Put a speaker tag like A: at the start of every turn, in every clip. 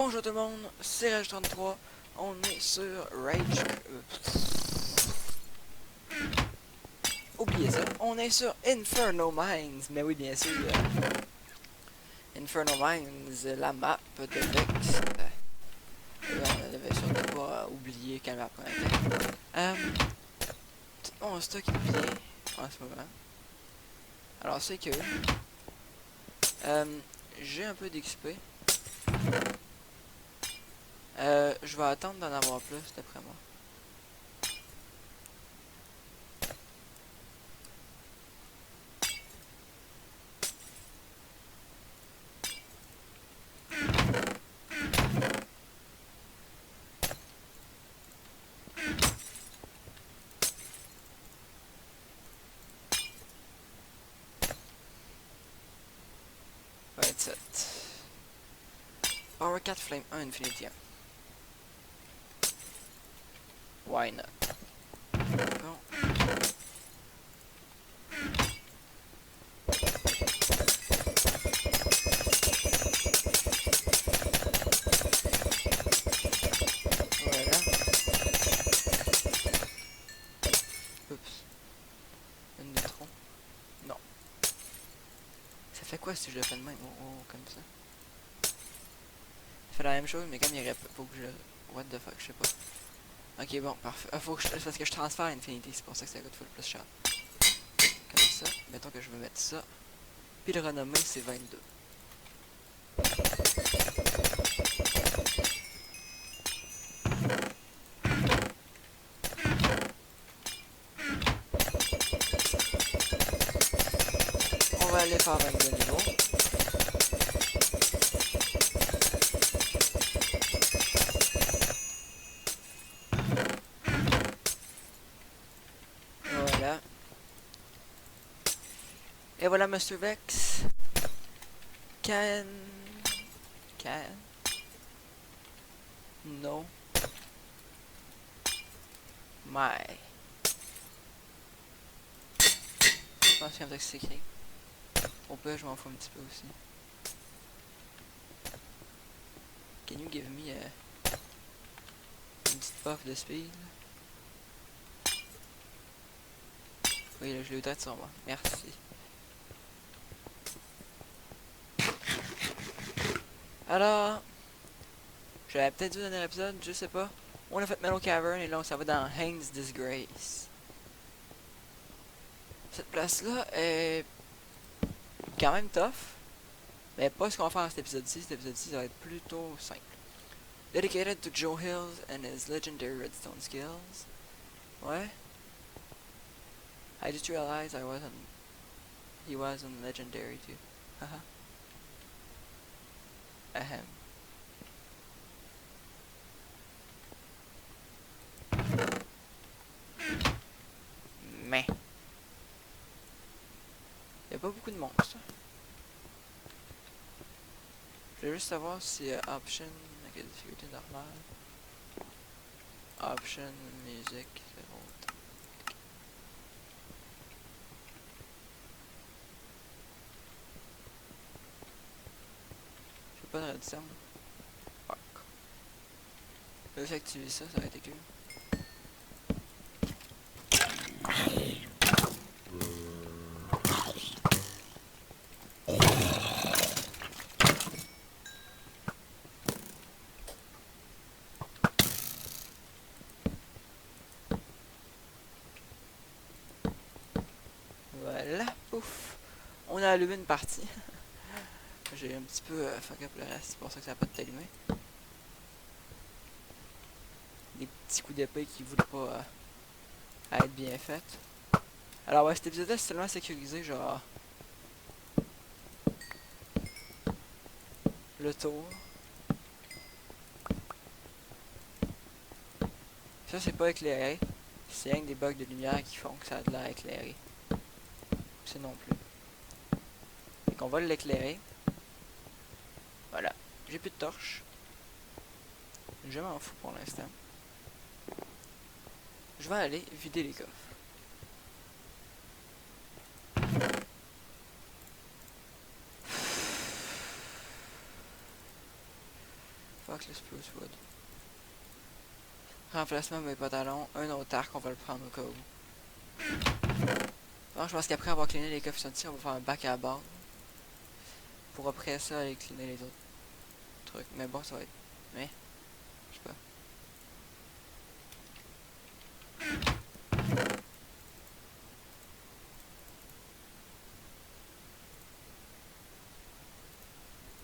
A: Bonjour tout le monde, c'est Rage33, on est sur Rage... oubliez ça, on est sur Inferno Mines, mais oui bien sûr, Inferno Mines, la map de Vex, on devait surtout pas oublier quelle map on était. Tout mon stock est bien en ce moment, alors c'est que j'ai un peu d'XP, je vais attendre d'en avoir plus d'après moi. Power 4 Flame 1 Infinity 1. Why not? Bon. Voilà. Oups. Une de trop. Non. Ça fait quoi si je le fais de même? Oh, comme ça. Ça fait la même chose, mais comme il y aurait... Faut que je... What the fuck, je sais pas. Ok, bon, parfait. Faut que je... Parce que je transfère Infinity, c'est pour ça que ça coûte full plus cher. Comme ça. Mettons que je vais mettre ça. Puis le renommé, c'est 22. On va aller faire 22 niveaux. Voilà. Et voilà, Mr. Vex. Can... No. My. Je pense qu'il y a un truc s'écrit. Au pire, je m'en fous un petit peu aussi. Can you give me une petite puff de speed? Oui, là, je l'ai eu tête sur moi. Merci. Alors, j'avais peut-être dû donner l'épisode, je sais pas. On a fait Metal Cavern et là on s'en va dans Hane's Disgrace. Cette place-là est quand même tough, mais pas ce qu'on va faire dans cet épisode-ci. Cet épisode-ci, ça va être plutôt simple. Dedicated to Joe Hills and his legendary redstone skills. Ouais. I just realized he wasn't legendary too. Haha. Ahem. Mais. Y'a pas beaucoup de monstres. Je voulais juste savoir si option, avec difficulté normale. Option, musique, c'est bon. J'ai pas de redstone. Fuck. Je vais activer ça, ça aurait été cool. Voilà, pouf. On a allumé une partie. J'ai un petit peu fuck up le reste, c'est pour ça que ça n'a pas de allumé. Des petits coups d'épée qui voulaient pas être bien faits. Alors ouais, cet épisode-là c'est tellement sécurisé, genre... Le tour. Ça c'est pas éclairé. C'est rien que des bugs de lumière qui font que ça a de l'air éclairé. C'est non plus. Donc on va l'éclairer. Voilà. J'ai plus de torche. Je m'en fous pour l'instant. Je vais aller vider les coffres. Fuck le spruce wood. Remplacement de mes pantalons. Un autre arc, on va le prendre au cas où. Bon, je pense qu'après avoir cleané les coffres ici, on va faire un bac à la base. Pour après ça aller cleaner les autres trucs. Mais bon, ça va être... Mais... Je sais pas.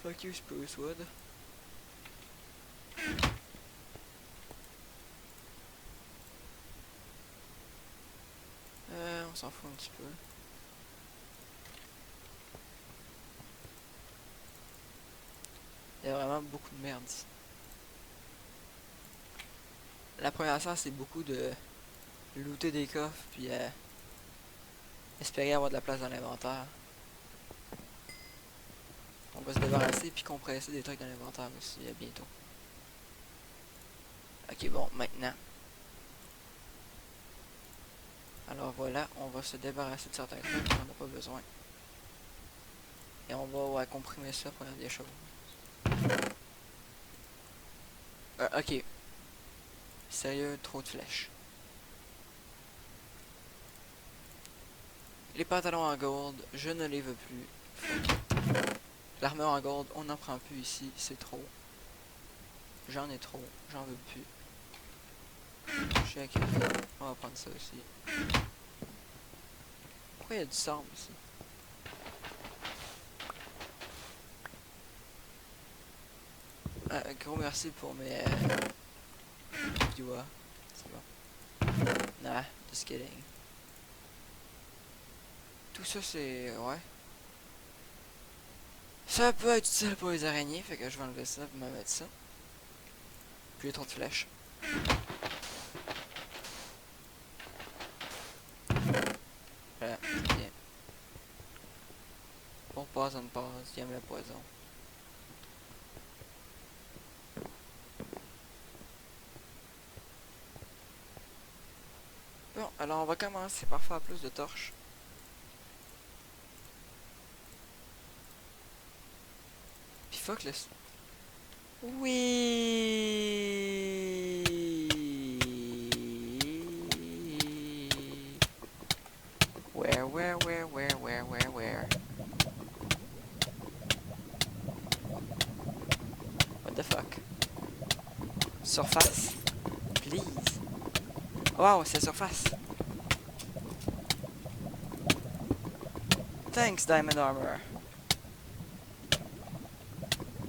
A: Fuck you, spruce wood. On s'en fout un petit peu. Il y a vraiment beaucoup de merde ici. La première chose, c'est beaucoup de looter des coffres, puis espérer avoir de la place dans l'inventaire. On va se débarrasser puis compresser des trucs dans l'inventaire aussi bientôt. Ok, bon, maintenant. Alors voilà, on va se débarrasser de certains trucs qu'on n'a pas besoin. Et on va comprimer ça pour faire des choses. Ok. Sérieux, trop de flèches. Les pantalons en gold, je ne les veux plus. L'armure en gold, on n'en prend plus ici, c'est trop. J'en ai trop, j'en veux plus. Check. On va prendre ça aussi. Pourquoi il y a du sable ici? Gros merci pour mes viewers. C'est bon. Nah, just kidding. Tout ça c'est... ouais. Ça peut être utile pour les araignées, fait que je vais enlever ça et me mettre ça. Puis il y a trop de flèches. Voilà, c'est bien. Bon, poison passe, il aime le poison. Bon, alors on va commencer par faire plus de torches. Puis fuck le... Oui. Where? What the fuck? Surface? Please. Wow, c'est surface. Thanks, Diamond Armor.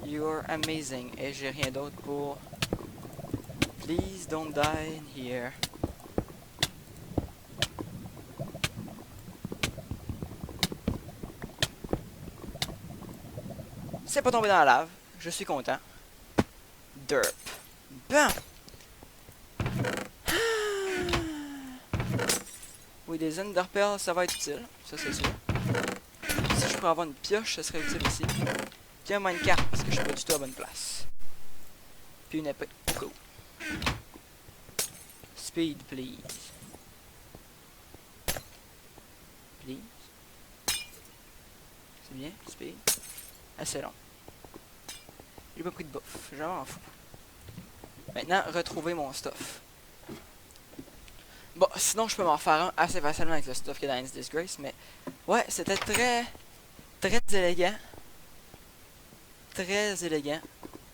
A: You're amazing. Et j'ai rien d'autre pour... Please don't die in here. C'est pas tombé dans la lave. Je suis content. Derp. Bon. Oui, des enderpearls, ça va être utile. Ça, c'est sûr. Si je pourrais avoir une pioche, ça serait utile aussi. Puis un minecart, parce que je suis pas du tout à la bonne place. Puis une épée. Cool. Speed, please. Please. C'est bien, speed. Assez long. J'ai pas pris de bouffe, je m'en fous. Maintenant, retrouver mon stuff. Bon, sinon je peux m'en faire un assez facilement avec le stuff qu'il y a dans Ends Disgrace, mais... Ouais, c'était très élégant. Très élégant.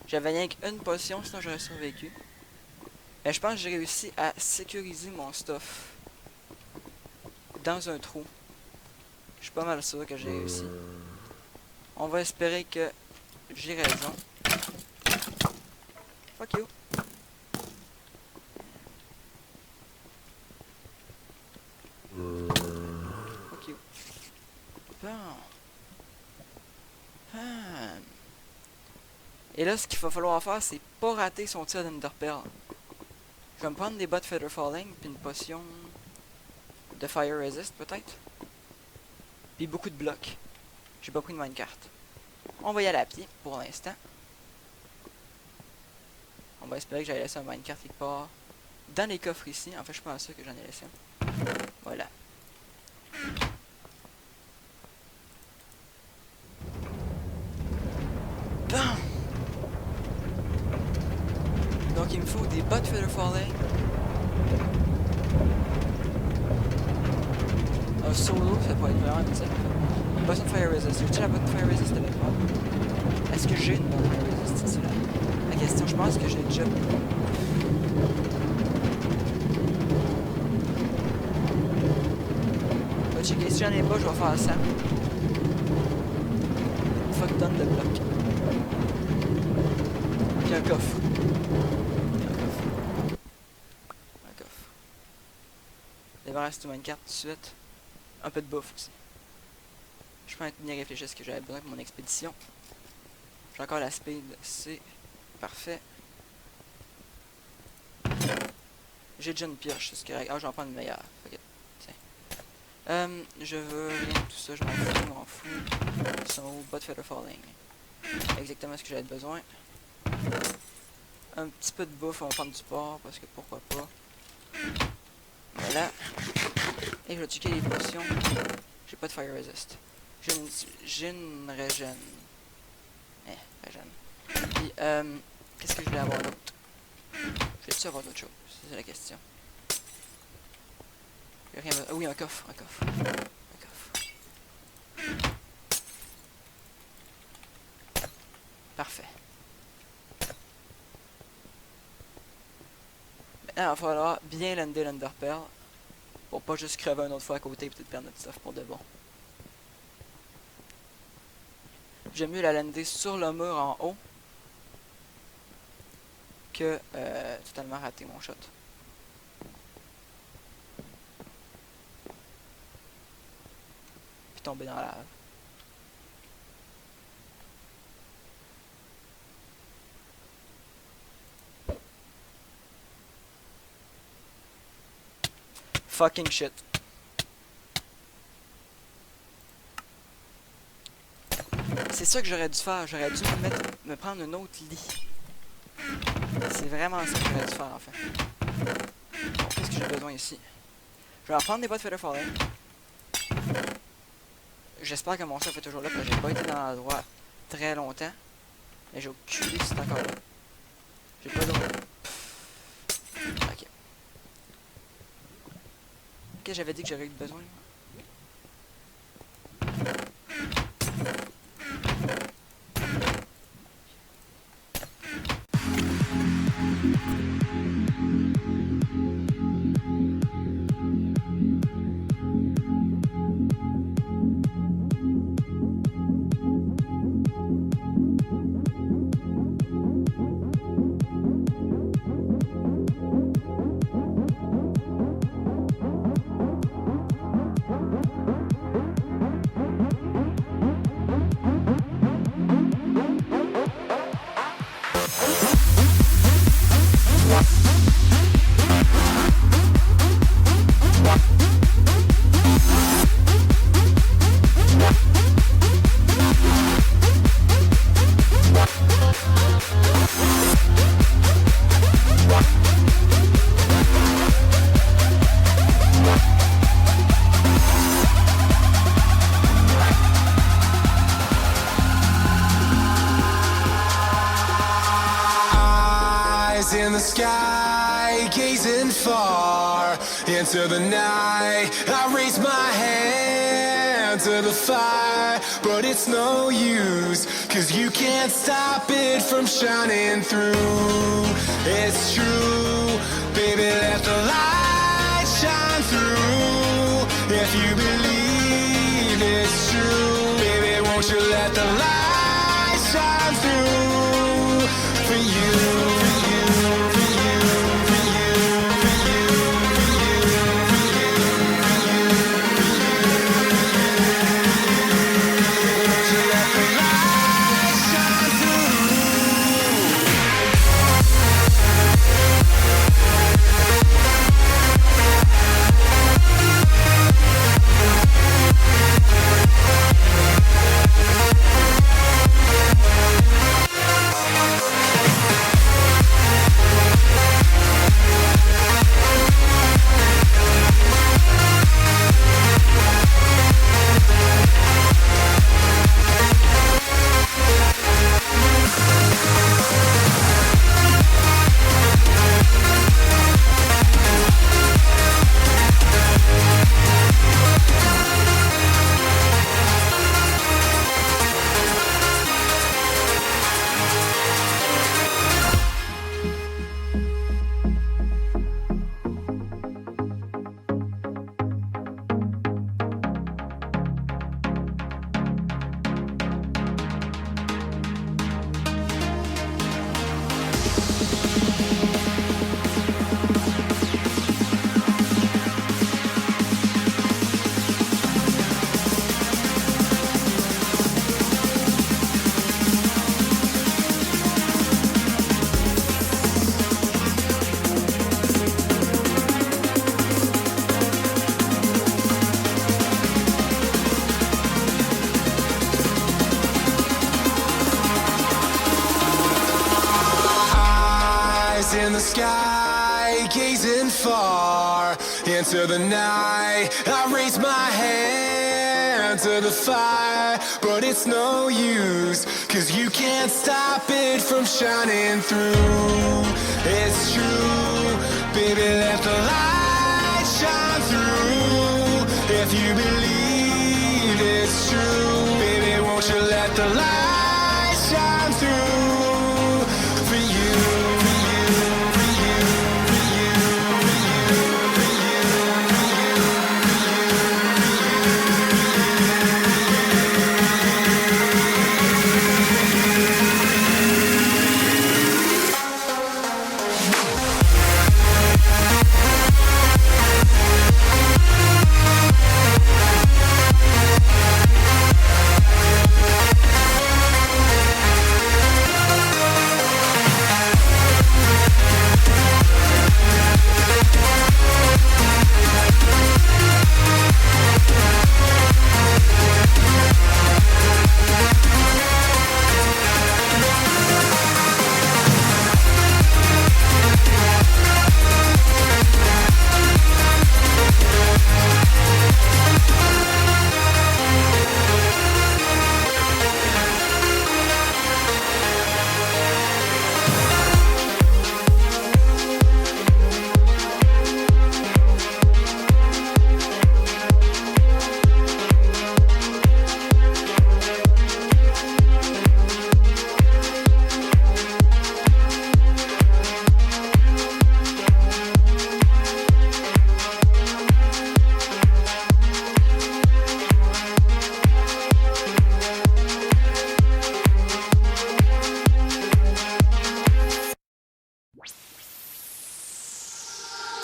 A: J'avais rien qu'une potion, sinon j'aurais survécu. Mais je pense que j'ai réussi à sécuriser mon stuff. Dans un trou. Je suis pas mal sûr que j'ai réussi. On va espérer que j'ai raison. Fuck you. Fuck you. Bon. Et là, ce qu'il va falloir faire, c'est pas rater son tir d'Enderpearl. Je vais me prendre des bottes Feather Falling, puis une potion de Fire Resist, peut-être. Puis beaucoup de blocs. J'ai pas pris de minecart. On va y aller à pied, pour l'instant. On va espérer que j'allais laisser un minecart quelque part dans les coffres ici. En fait, je suis pas sûr que j'en ai laissé un. Voilà. Bon. Donc il me faut des bottes Feather Falling. Un solo, ça pourrait être vraiment utile. Une botte Fire Resist. J'ai-tu la botte Fire Resist avec moi? Est-ce que j'ai une botte Fire Resist? C'est la question. Je pense que je l'ai déjà. On va checker. Si j'en ai pas, je vais faire ça. Fuck donne de bloc. Puis un coffre. Un coffre. Débarrasse tout une carte tout de suite. Un peu de bouffe aussi. Je peux bien réfléchir à ce que j'avais besoin pour mon expédition. J'ai encore la speed, c'est parfait. J'ai déjà une pioche, c'est correct. Ah, j'en prends une meilleure. Okay. Tiens. Je veux rien de tout ça, je m'en fous. Ils sont où? Bot Feather Falling. Exactement ce que j'avais besoin. Un petit peu de bouffe, on va prendre du porc parce que pourquoi pas. Voilà. Et je vais checker les potions. J'ai pas de Fire Resist. J'ai une régène. Régène. Puis, qu'est-ce que je voulais avoir d'autre? Je vais-tu avoir d'autre chose? C'est la question. Rien... Ah oui, un coffre, un coffre. Un coffre. Parfait. Maintenant, il va falloir bien lander l'Enderpearl. Pour pas juste crever une autre fois à côté et peut-être perdre notre stuff pour de bon. J'aime mieux la lander sur le mur en haut que totalement rater mon shot. Puis tomber dans la lave. Fucking shit. C'est ça que j'aurais dû faire. J'aurais dû me prendre un autre lit. C'est vraiment ça que j'aurais dû faire en fait. Bon, qu'est-ce que j'ai besoin ici? Je vais reprendre des bottes Feather Falling. J'espère que mon stuff est toujours là parce que j'ai pas été dans l'endroit très longtemps. Mais j'ai aucune idée si c'est encore là. J'ai pas d'autre. Ok. Qu'est-ce que j'avais dit que j'aurais eu besoin?
B: In the sky, gazing far into the night, I raise my hand to the fire, but it's no use, 'cause you can't stop it from shining through. It's true, baby, let the light shine through. If you believe it's true, baby, won't you let the light shine through for you. in the sky, gazing far into the night. I raise my hand to the fire, but it's no use, 'cause you can't stop it from shining through. It's true, baby, let the light shine through. If you believe it's true, baby, won't you let the light shine through for you, for you, for you, for you, for you, for you, for you,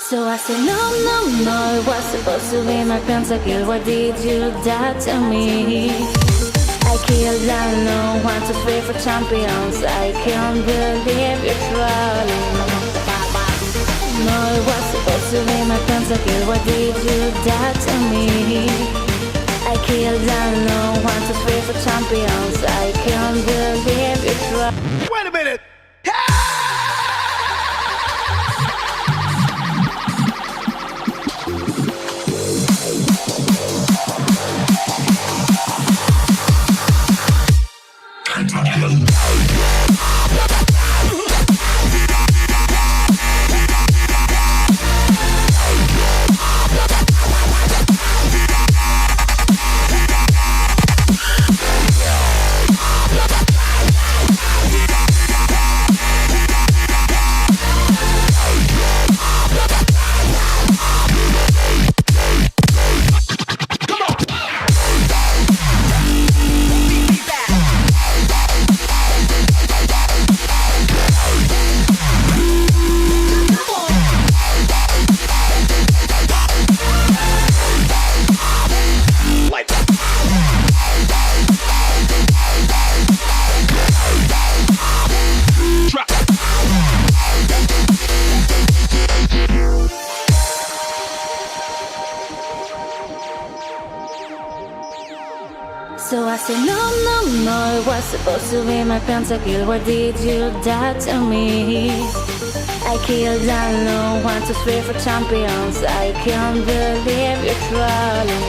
C: So I said, no, no, no, it was supposed to be my pentakill. Why did you die to me? I killed down 1, 2, 3 for champions. I can't believe you're trolling. No, it was supposed to be my pentakill. Why did you die to me? I killed down 1, 2, 3 for champions. I can't believe you're trolling.
D: Wait a minute!
C: So I said, no, no, no, it was supposed to be my pentakill. Why did you die to me? I killed down 1, 2, 3 for champions. I can't believe you're trolling.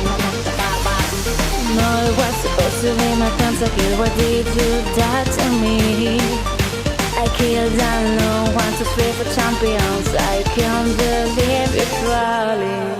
C: No, it was supposed to be my pentakill. Why did you die to me? I killed down 1, 2, 3 for champions. I can't believe you're trolling.